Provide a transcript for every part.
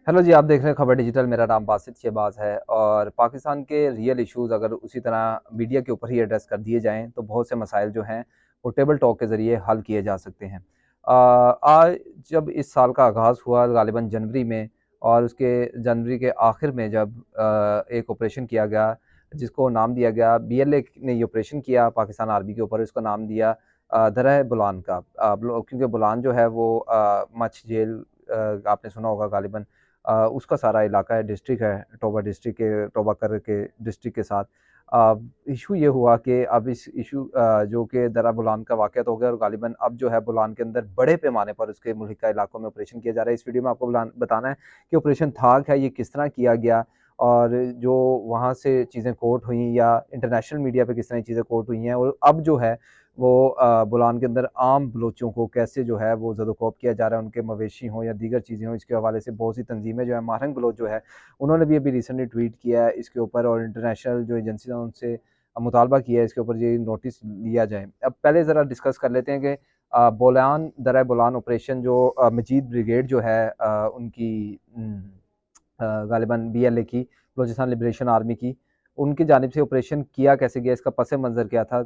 Hello जी, आप देख रहे हैं खबर डिजिटल। मेरा नाम बासित शहबाज है और पाकिस्तान के रियल इश्यूज़ अगर उसी तरह मीडिया के ऊपर ही एड्रेस कर दिए जाएँ, तो बहुत से मसाइल जो हैं, वो टेबल टॉक के ज़रिए हल किए जा सकते हैं। आज जब इस साल का आगाज़ हुआ गालिबन जनवरी में और उसके जनवरी के आखिर में जब एक ऑपरेशन किया गया, जिसको नाम दिया गया बीएलए ने ये ऑपरेशन किया पाकिस्तान आर्मी के ऊपर, इसका नाम दिया दरह बुलान का। क्योंकि बुलान जो है वो मछ जेल आपने सुना होगा गालिबन उसका सारा इलाका है, डिस्ट्रिक्ट है, टोबा डिस्ट्रिक्ट के टोबा कर के डिस्ट्रिक्ट के साथ। इशू ये हुआ कि अब इस इशू जो कि दरा बुलान का वाक़या तो हो गया और गालिबन अब जो है बुलान के अंदर बड़े पैमाने पर उसके मुल्का इलाकों में ऑपरेशन किया जा रहा है। इस वीडियो में आपको बताना है कि ऑपरेशन था क्या, ये किस तरह किया गया और जो वहाँ से चीज़ें कोट हुई या इंटरनेशनल मीडिया पे किस तरह चीज़ें कोट हुई हैं और अब जो है वो बुलान के अंदर आम बलोचों को कैसे जो है वो ज़दोकोब किया जा रहा है, उनके मवेशी हों या दीगर चीज़ें हों। इसके हवाले से बहुत सी तंजीमें जो है मारंग बलोच जो है उन्होंने भी अभी रिसेंटली ट्वीट किया है इसके ऊपर और इंटरनेशनल जो एजेंसी हैं उनसे मुतालबा किया है इसके ऊपर ये नोटिस लिया जाए। अब पहले ज़रा डिस्कस कर लेते हैं कि बोलान दरा बोलान ऑपरेशन जो मजीद ब्रिगेड जो है उनकी गालिबन बीएलए की, बलूचिस्तान लिबरेशन आर्मी की, उनकी जानिब से ऑपरेशन किया कैसे गया, इसका पस मंज़र क्या था?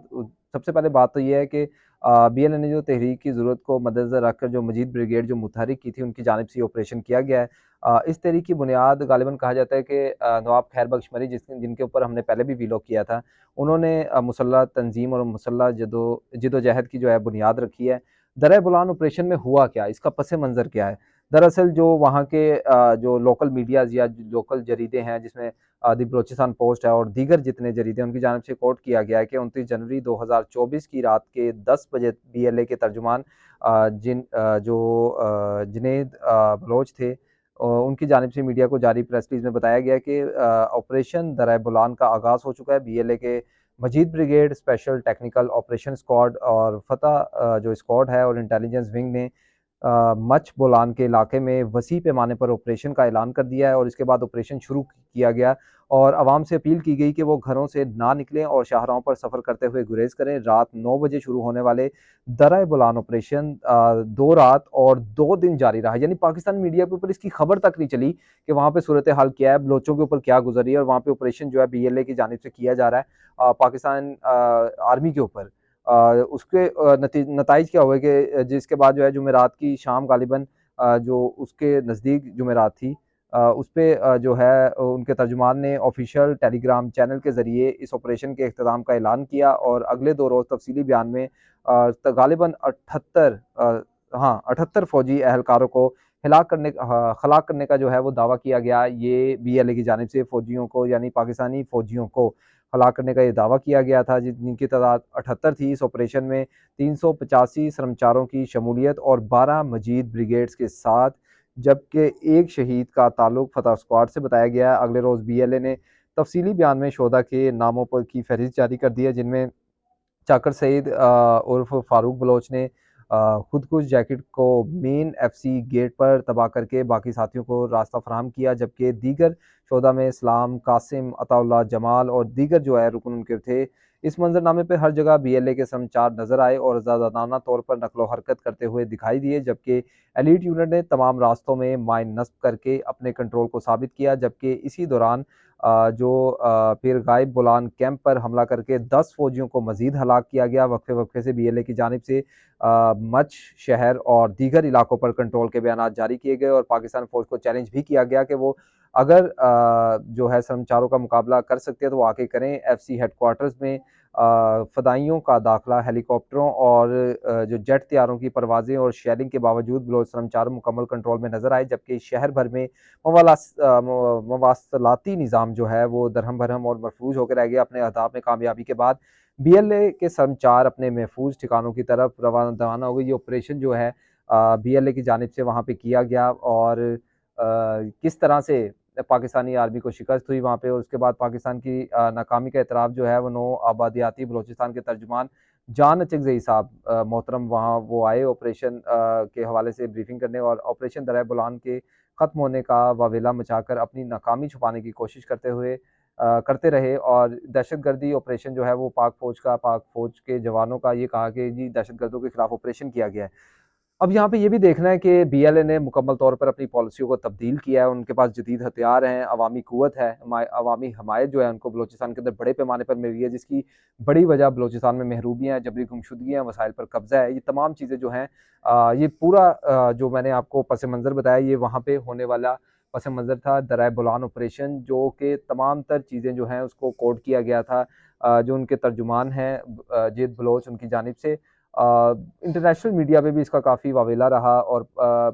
सबसे पहले बात तो ये है कि बीएलए ने जो तहरीक की ज़रूरत को मद्देनज़र रखकर जो मजीद ब्रिगेड जो मुतहरिक की थी, उनकी जानिब से ये ऑपरेशन किया गया है। इस तहरीक की बुनियाद गालिबन कहा जाता है कि नवाब खैर बख्श मरी जिनके ऊपर हमने पहले भी वीलॉग किया था, उन्होंने मुसल्लह तंज़ीम और मुसल्लह जदोजहद की जो है बुनियाद रखी है। दर बुलान ऑपरेशन में हुआ क्या? इसका पस मंज़र क्या है? दरअसल जो वहाँ के जो लोकल मीडियाज़ या लोकल जरीदे हैं जिसमें दी बलोचिस्तान पोस्ट है और दीगर जितने जरीदे हैं उनकी जानिब से कोट किया गया है कि 29 जनवरी 2024 की रात के 10 बजे बीएलए के तर्जुमान जुनैद बलोच थे, उनकी जानिब से मीडिया को जारी प्रेस रिलीज में बताया गया कि ऑपरेशन दर बुलान का आगाज़ हो चुका है। बीएलए के Majeed brigade, special technical operation squad और फतह जो स्क्वाड है और इंटेलिजेंस विंग ने मछ बोलान के इलाके में वसी पैमाने पर ऑपरेशन का ऐलान कर दिया है और इसके बाद ऑपरेशन शुरू किया गया और आवाम से अपील की गई कि वो घरों से ना निकलें और शाहराहों पर सफ़र करते हुए गुरेज करें। रात 9 बजे शुरू होने वाले दरा बुलान ऑपरेशन 2 रात और 2 दिन जारी रहा। यानी पाकिस्तान मीडिया के ऊपर इसकी खबर तक नहीं चली कि वहाँ पे सूरत हाल क्या है, बलोचों के ऊपर क्या गुजरी है और वहाँ पे ऑपरेशन जो है बीएलए की जानिब से किया जा रहा है पाकिस्तान आर्मी के ऊपर। उसके नताइज क्या हुए कि जिसके बाद जो है जुमेरात की शाम गालिबन जो उसके नज़दीक जुमेरात थी, उस पे जो है उनके तर्जुमान ने ऑफिशियल टेलीग्राम चैनल के ज़रिए इस ऑपरेशन के इख्तिताम का ऐलान किया और अगले 2 रोज़ तफसीली बयान में गालिबन 78 हाँ 78 फ़ौजी एहलकारों को हलाक करने का जो है वो दावा किया गया। ये बीएलए की जानिब से फ़ौजियों को यानी पाकिस्तानी फ़ौजियों को हलाक करने का ये दावा किया गया था जिनकी तादाद 78 थी। इस ऑपरेशन में 385 कर्मचारियों की शमूलियत और 12 मजीद ब्रिगेड्स के साथ, जबकि एक शहीद का ताल्लुक फतह स्क्वाड से बताया गया है। अगले रोज़ बीएलए ने तफसीली बयान में शोधा के नामों पर की फहरिस्त जारी कर दी है जिनमें चाकर सईद उर्फ फारूक बलोच ने खुदकुश जैकेट को मेन एफसी गेट पर तबाह करके बाकी साथियों को रास्ता फराहम किया, जबकि दीगर शोधा में इस्लाम, कासिम, अताउल्लाह, जमाल और दीगर जो है रुकन उनके थे। इस मंजरनामे पर हर जगह बीएलए के समचार नजर आए और आज़ादाना तौर पर नकलो हरकत करते हुए दिखाई दिए, जबकि एलीट यूनिट ने तमाम रास्तों में माइन नस्ब करके अपने कंट्रोल को साबित किया। जबकि इसी दौरान फिर गायब बोलान कैंप पर हमला करके 10 फौजियों को मजीद हलाक किया गया। वक्फे वक्फे से बीएलए की जानिब से मच शहर और दीगर इलाकों पर कंट्रोल के बयान जारी किए गए और पाकिस्तान फौज को चैलेंज भी किया गया कि वो अगर जो है समचारों का मुकाबला कर सकते हैं तो वो आके करें। एफसी हेडक्वार्टर्स में फदाइयों का दाखिला, हेलीकॉप्टरों और जो जेट तैयारों की परवाजें और शेयरिंग के बावजूद बलोच समचार मुकम्मल कंट्रोल में नजर आए, जबकि शहर भर में मवासलाती निज़ाम जो है वो दरहम भरहम और महफूज होकर रह गया। अपने अहदाफ में कामयाबी के बाद बीएलए के संचार अपने महफूज ठिकानों की तरफ रवाना हो गई। ये ऑपरेशन जो है बीएलए की जानिब से वहाँ पे किया गया और किस तरह से पाकिस्तानी आर्मी को शिकस्त हुई वहाँ पे और उसके बाद पाकिस्तान की नाकामी का एतराफ़ जो है वो नौ आबादियाती बलोचिस्तान के तर्जुमान जान अचकज़ई साहब मोहतरम वहाँ वो आए ऑपरेशन के हवाले से ब्रीफिंग करने और ऑपरेशन दर बुलान के ख़त्म होने का वावेला मचाकर अपनी नाकामी छुपाने की कोशिश करते रहे और दहशतगर्दी ऑपरेशन जो है वो पाक फ़ौज के जवानों का ये कहा कि जी दहशतगर्दों के खिलाफ ऑपरेशन किया गया है। अब यहाँ पे ये भी देखना है कि बीएलए ने मुकम्मल तौर पर अपनी पॉलिसियों को तब्दील किया है, उनके पास जदीद हथियार हैं, अवामी क़ुव्वत है, अवामी हमायत जो है उनको बलूचिस्तान के अंदर बड़े पैमाने पर मिल रही है, जिसकी बड़ी वजह बलूचिस्तान में महरूबियाँ हैं, जबरी गुमशुदगियाँ, वसाइल पर कब्ज़ा है। ये तमाम चीज़ें जो हैं ये पूरा जो मैंने आपको पस मंज़र बताया, ये वहाँ पे होने वाला पस मंज़र था दराए बोलान ऑपरेशन, जो कि तमाम तर चीज़ें जो हैं उसको कोड किया गया था। जो उनके तर्जुमान हैं जेद बलोच, उनकी जानिब से इंटरनेशनल मीडिया पे भी इसका काफ़ी वावेला रहा और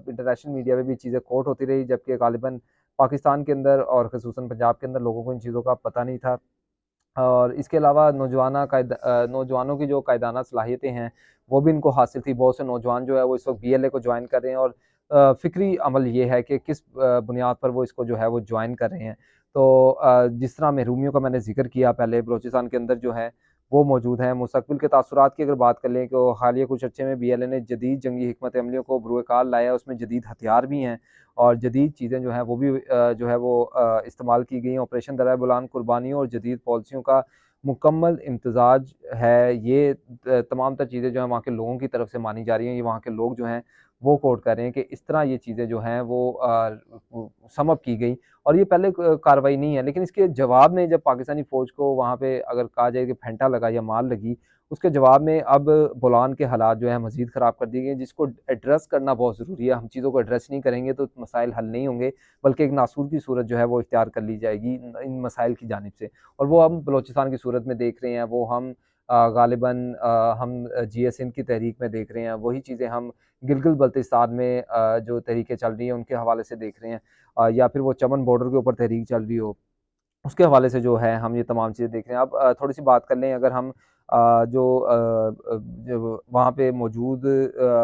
इंटरनेशनल मीडिया पे भी चीज़ें कोट होती रही, जबकि गालिबन पाकिस्तान के अंदर और ख़ुसूसन पंजाब के अंदर लोगों को इन चीज़ों का पता नहीं था। और इसके अलावा नौजवानों की जो कायदाना सलाहियतें हैं, वो भी इनको हासिल थी। बहुत से नौजवान जो है वो इस वक़्त बीएलए को जॉइन कर रहे हैं और फ़िक्री अमल ये है कि किस बुनियाद पर वो इसको जो है वो जॉइन कर रहे हैं। तो जिस तरह महरूमियों का मैंने ज़िक्र किया पहले, बलूचिस्तान के अंदर जो है वो मौजूद हैं। मुस्तक़बिल के तासुरात की अगर बात कर लें तो हालिया कुछ अर्से में बीएलए ने जदीद जंगी हिकमत अमलियों को बरूए कार लाया है, उसमें जदीद हथियार भी हैं और जदीद चीज़ें जो हैं वो भी जो है वो इस्तेमाल की गई हैं। ऑपरेशन दरिया बुलान कुर्बानियों और जदीद पॉलिसियों का मुकम्मल इम्तज़ाज है। ये तमाम तर चीज़ें जो हैं वहाँ के लोगों की तरफ से मानी जा रही हैं। ये वहाँ के लोग जो हैं वो कोट कर रहे हैं कि इस तरह ये चीज़ें जो हैं वो समअप की गई और ये पहले कार्रवाई नहीं है। लेकिन इसके जवाब में जब पाकिस्तानी फ़ौज को वहाँ पे अगर कहा जाए कि फेंटा लगा या मार लगी, उसके जवाब में अब बोलान के हालात जो हैं मज़ीद ख़राब कर दिए गए, जिसको एड्रेस करना बहुत ज़रूरी है। हम चीज़ों को एड्रेस नहीं करेंगे तो मसाइल हल नहीं होंगे, बल्कि एक नासूर की सूरत जो है वो इख्तियार कर ली जाएगी इन मसाइल की जानिब से। और वो हम बलूचिस्तान की सूरत में देख रहे हैं, वो हम गालिबन हम जीएसएम की तहरीक में देख रहे हैं, वही चीज़ें हम गिलगित-बल्तिस्तान में जो तहरीकें चल रही हैं उनके हवाले से देख रहे हैं या फिर वो चमन बॉर्डर के ऊपर तहरीक चल रही हो, उसके हवाले से जो है हम ये तमाम चीज़ें देख रहे हैं। अब थोड़ी-सी बात कर लें अगर हम जो वहाँ पे मौजूद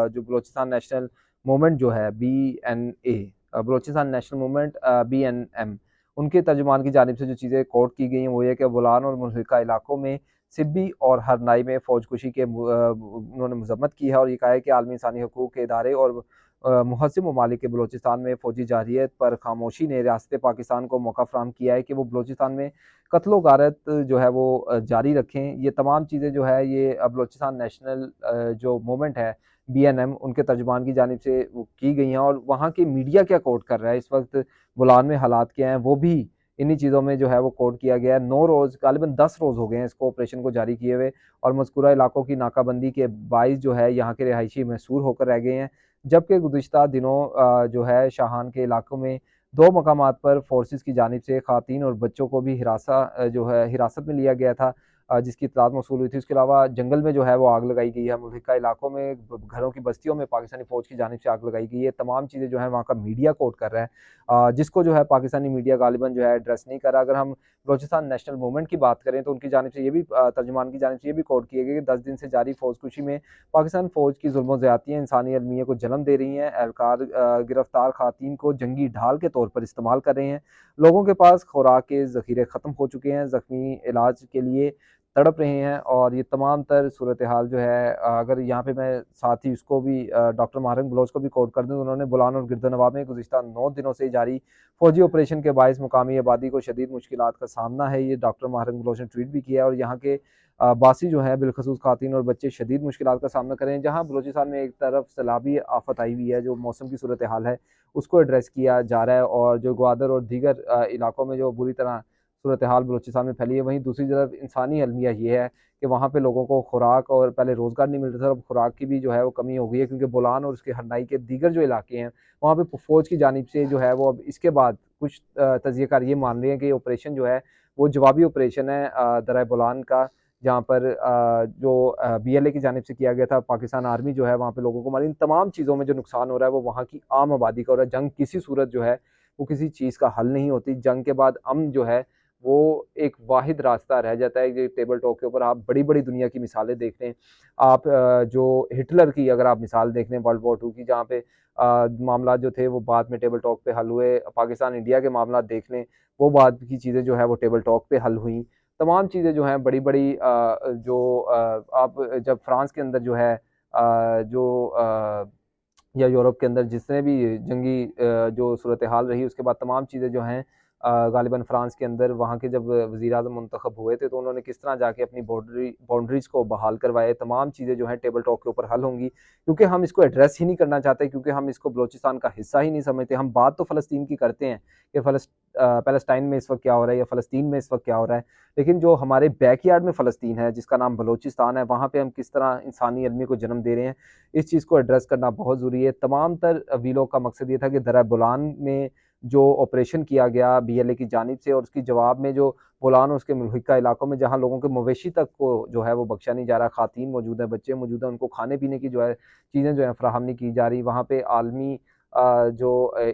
जो बलूचिस्तान नेशनल मूवमेंट जो है BNA Balochistan national movement BNM उनके तर्जुमान की जानिब से जो चीज़ें कोट की गई हैं वो ये है कि बोलान और मुल्हिका इलाकों में सिब्बी और हरनाई में फ़ौजकुशी के उन्होंने मज़म्मत की है और ये कहा है कि आलमी इंसानी हकूक़ के इदारे और मुहज़्ज़िम ममालिक के बलूचिस्तान में फ़ौजी जारहियत पर खामोशी ने रियासत पाकिस्तान को मौका फ़राहम किया है कि वो बलूचिस्तान में कत्ल-ओ-गारत जो है वो जारी रखें। ये तमाम चीज़ें जो है ये बलूचिस्तान नेशनल जो मूवमेंट है बीएनएम उनके तर्जुमान की जानिब से वो की गई हैं और वहाँ की मीडिया क्या कोट कर रहा है इस वक़्त बोलान में हालात क्या हैं, वो भी इन्हीं चीज़ों में जो है वो कोट किया गया है। 9 रोज़ गालिबन 10 रोज़ हो गए हैं इसको ऑपरेशन को जारी किए हुए और मज़कूरा इलाकों की नाकाबंदी के बाइस जो है यहाँ के रिहायशी महसूर होकर रह गए हैं। जबकि गुज़िश्ता दिनों जो है शाहान के इलाकों में 2 मकामात पर फ़ोर्सेस की जानिब से ख़वातीन और बच्चों को भी जो है हिरासत में लिया गया था जिसकी इत्तलात मौसूल हुई थी। उसके अलावा जंगल में जो है वो आग लगाई गई है। मुल्हिका इलाकों में घरों की बस्तियों में पाकिस्तानी फ़ौज की जानिब से आग लगाई गई है। तमाम चीज़ें जो हैं वहाँ का मीडिया कोट कर रहा है जिसको जो है पाकिस्तानी मीडिया गालिबन जो है एड्रेस नहीं कर रहा। अगर हम बलूचिस्तान नेशनल मूवमेंट की बात करें तो उनकी जानिब से ये भी तर्जुमान की जानिब से ये भी कोट किए गए कि 10 दिन से जारी फ़ौजकुशी में पाकिस्तान फ़ौज की जुल्म ज़्यादतियाँ इंसानी अलमिया को जन्म दे रही हैं। एहलकार गिरफ्तार ख़वातीन को जंगी ढाल के तौर पर इस्तेमाल कर रहे हैं। लोगों के पास खुराक के ज़ख़ीरे ख़त्म हो चुके हैं, ज़ख्मी इलाज के लिए तड़प रहे हैं और ये तमाम तर सूरत हाल जो है अगर यहाँ पे मैं साथ ही उसको भी डॉक्टर माहिर बलोच को भी कोट कर दूँ, उन्होंने बोलान और गिरदनवा में गुज़िश्ता 9 दिनों से जारी फ़ौजी ऑपरेशन के बाइस मुकामी आबादी को शदीद मुश्किलात का सामना है। ये डॉक्टर माहिर बलोच ने ट्वीट भी किया है और यहाँ के बासी जो है बिलख़ुसूस ख़वातीन और बच्चे शदीद मुश्किलात का सामना कर रहे हैं। जहाँ बलूचिस्तान में एक तरफ सैलाबी आफ़त आई हुई है, जो मौसम की सूरत हाल है, उसको एड्रेस किया जा रहा है और जो ग्वादर और दीगर इलाकों में जो बुरी तरह सूरत हाल बलूचिस्तान में फैली है, वहीं दूसरी तरफ इंसानी अलमिया ये है कि वहाँ पे लोगों को खुराक और पहले रोज़गार नहीं मिलता था, अब खुराक की भी जो है वो कमी हो गई है क्योंकि बोलान और उसके हरनाई के दीगर जो इलाके हैं, वहाँ पे फ़ौज की जानिब से जो है वो अब इसके बाद कुछ तज्ज़ियाकार ये मान रहे हैं कि ये ऑपरेशन जो है वो जवाबी ऑपरेशन है दरिया बोलान का, जहाँ पर जो बीएलए की जानिब से किया गया था। पाकिस्तान आर्मी जो है वहाँ पे लोगों को मारी। इन तमाम चीज़ों में जो नुकसान हो रहा है वो वहाँ की आम आबादी का हो रहा है। जंग किसी सूरत जो है वो किसी चीज़ का हल नहीं होती। जंग के बाद अमन जो है वो एक वाहिद रास्ता रह जाता है। ये टेबल टॉक के ऊपर आप बड़ी-बड़ी दुनिया की मिसालें देख लें। आप जो हिटलर की अगर आप मिसाल देख लें वर्ल्ड वॉर 2 की, जहाँ पे मामलात जो थे वो बाद में टेबल टॉक पे हल हुए। पाकिस्तान इंडिया के मामलात देख लें, वो बाद की चीज़ें जो है वो टेबल टॉक पे हल हुई। तमाम चीज़ें जो हैं बड़ी-बड़ी आप जब फ्रांस के अंदर जो है या यूरोप के अंदर जितने भी जंगी जो सूरत हाल रही उसके बाद तमाम चीज़ें जो हैं गालिबन फ्रांस के अंदर वहाँ के जब वज़ीर-ए-आज़म मुंतखब हुए थे, तो उन्होंने किस तरह जाके अपनी बाउंड्रीज़ को बहाल करवाए, तमाम चीज़ें जो हैं टेबल टॉक के ऊपर हल होंगी। क्योंकि हम इसको एड्रेस ही नहीं करना चाहते, क्योंकि हम इसको बलूचिस्तान का हिस्सा ही नहीं समझते। हम बात तो फ़लस्तीन की करते हैं कि पैलेस्टाइन में इस वक़्त क्या हो रहा है या फ़लस्तीन में इस वक़्त क्या हो रहा है। लेकिन जो हमारे बैकयार्ड में फ़लस्तीन है, जिसका नाम बलूचिस्तान है, वहाँ पे हम किस तरह इंसानी अलमी को जन्म दे रहे हैं, इस चीज़ को एड्रेस करना बहुत ज़रूरी है। तमाम तर वीलों का मकसद ये था कि दर्रा बुलान में जो ऑपरेशन किया गया बीएलए की जानिब से, और उसकी जवाब में जो बोलान और उसके मुल्हिका इलाकों में जहाँ लोगों के मवेशी तक को जो है वो बख्शा नहीं जा रहा, खातीन मौजूद हैं, बच्चे मौजूद हैं, उनको खाने-पीने की जो है चीज़ें जो हैं फराहम नहीं की जा रही। वहाँ पे आलमी जो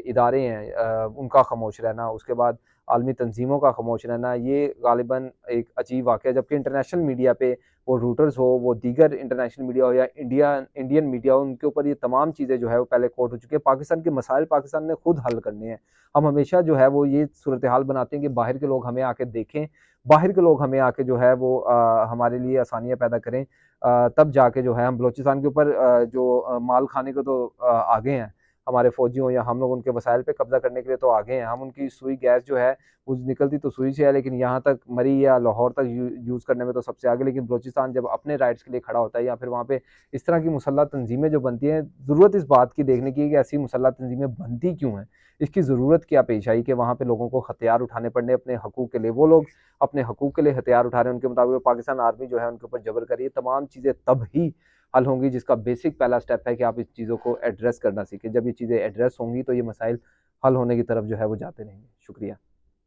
इदारे हैं उनका खामोश रहना, उसके बाद आलमी तंज़ीमों का खामोश रहना, ये गालिबन एक अजीब वाक़या है। जबकि इंटरनेशनल मीडिया पे वो रूटर्स हो, वो दीगर इंटरनेशनल मीडिया हो या इंडियन मीडिया हो, उनके ऊपर ये तमाम चीज़ें जो है वो पहले कोट हो चुकी है। पाकिस्तान के मसाइल पाकिस्तान ने खुद हल करने हैं। हम हमेशा जो है वो ये सूरत-ए-हाल बनाते हैं कि बाहर के लोग हमें आके देखें, बाहर के लोग हमें आके जो है वो हमारे लिए आसानियाँ पैदा करें। तब जाके जो है हम बलूचिस्तान के ऊपर जो माल खाने को तो आगे हैं, हमारे फ़ौजी हों या हम लोग उनके वसाइल पे कब्ज़ा करने के लिए तो आगे हैं। हम उनकी सुई गैस जो है, वो निकलती तो सुई से है, लेकिन यहाँ तक मरी या लाहौर तक यूज़ करने में तो सबसे आगे। लेकिन बलूचिस्तान जब अपने राइट्स के लिए खड़ा होता है या फिर वहाँ पे इस तरह की मुसल्लह तंज़ीमें जो बनती हैं, ज़रूरत इस बात की देखने की है कि ऐसी मुसल्लह तंज़ीमें बनती क्यों हैं? इसकी ज़रूरत क्या पेश आई कि वहाँ पे लोगों को हथियार उठाने पड़े अपने हकूक़ के लिए। वो लोग अपने हकूक़ के लिए हथियार उठा रहे हैं, उनके मुताबिक पाकिस्तान आर्मी जो है उनके ऊपर जबर कर रही है। तमाम चीज़ें तब ही हल होंगी, जिसका बेसिक पहला स्टेप है कि आप इस चीज़ों को एड्रेस करना सीखें। जब ये चीज़ें एड्रेस होंगी तो ये मसाइल हल होने की तरफ जो है वो जाते रहेंगे। शुक्रिया।